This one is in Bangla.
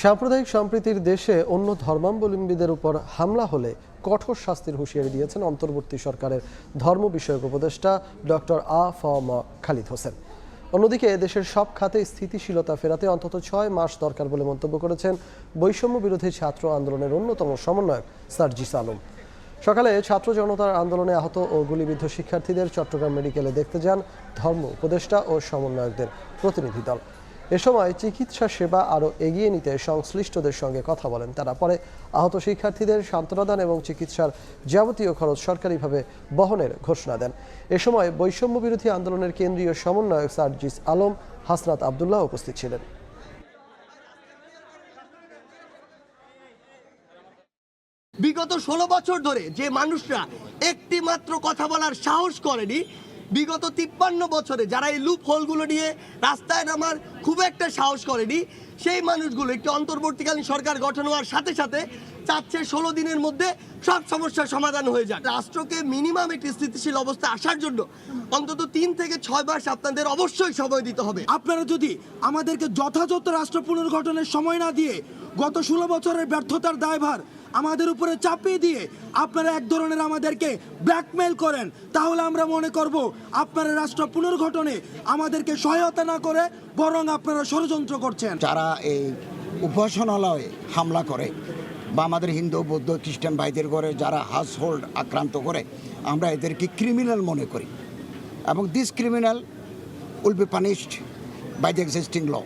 সাম্প্রদায়িক সম্প্রীতির দেশে অন্য ধর্মাবলম্বীদের উপর হামলা হলে কঠোর শাস্তির হুঁশিয়ারি দিয়েছেন অন্তর্বর্তী সরকারের ধর্ম বিষয়ক উপদেষ্টা ডক্টর আ.ফ.ম. খালিদ হোসেন। অন্যদিকে দেশের সব খাতে স্থিতিশীলতা ফেরাতে অন্তত 6 মাস দরকার বলে মন্তব্য করেছেন বৈষম্য বিরোধী ছাত্র আন্দোলনের অন্যতম সমন্বয়ক সার্জিস আলম। সকালে ছাত্র জনতার আন্দোলনে আহত ও গুলিবিদ্ধ শিক্ষার্থীদের চট্টগ্রাম মেডিকেলে দেখতে যান ধর্ম উপদেষ্টা ও সমন্বয়কদের প্রতিনিধি দল। এ সময় চিকিৎসা সেবা আরও এগিয়ে নিতে সংশ্লিষ্টদের সঙ্গে কথা বলেন তারা। পরে আহত শিক্ষার্থীদের সান্ত্বনা দেন এবং চিকিৎসার যাবতীয় খরচ সরকারিভাবে বহনের ঘোষণা দেন। এ সময় বৈষম্য বিরোধী আন্দোলনের কেন্দ্রীয় সমন্বয়ক সার্জিস আলম, হাসনাত আবদুল্লাহ উপস্থিত ছিলেন। বিগত 16 বছর ধরে যে মানুষরা একটি মাত্র কথা বলার সাহস করেনি, বিগত 53 বছরে যারা এই লুপ হোলগুলো নিয়ে রাস্তায় নামার খুব একটা সাহস করেনি, সেই মানুষগুলো একটি অন্তর্বর্তীকালীন সরকার গঠন হওয়ার সাথে সাথে চাচ্ছে 16 দিনের মধ্যে সব সমস্যার সমাধান হয়ে যাক। রাষ্ট্রকে মিনিমাম একটি স্থিতিশীল অবস্থা আসার জন্য অন্তত 3 থেকে 6 মাস আপনাদের অবশ্যই সময় দিতে হবে। আপনারা যদি আমাদেরকে যথাযথ রাষ্ট্র পুনর্গঠনের সময় না দিয়ে গত 16 বছরের ব্যর্থতার দায়ভার আমাদের উপরে চাপিয়ে দিয়ে আপনারা এক ধরনের আমাদেরকে ব্ল্যাকমেল করেন, তাহলে আমরা মনে করব আপনারা রাষ্ট্র পুনর্গঠনে আমাদেরকে সহায়তা না করে বরং আপনারা ষড়যন্ত্র করছেন। যারা এই উপাসনালয়ে হামলা করে বা আমাদের হিন্দু বৌদ্ধ খ্রিস্টান ভাইদের ঘরে যারা হাউস হোল্ড আক্রান্ত করে, আমরা এদেরকে ক্রিমিনাল মনে করি এবং this criminal will be punished by the existing law.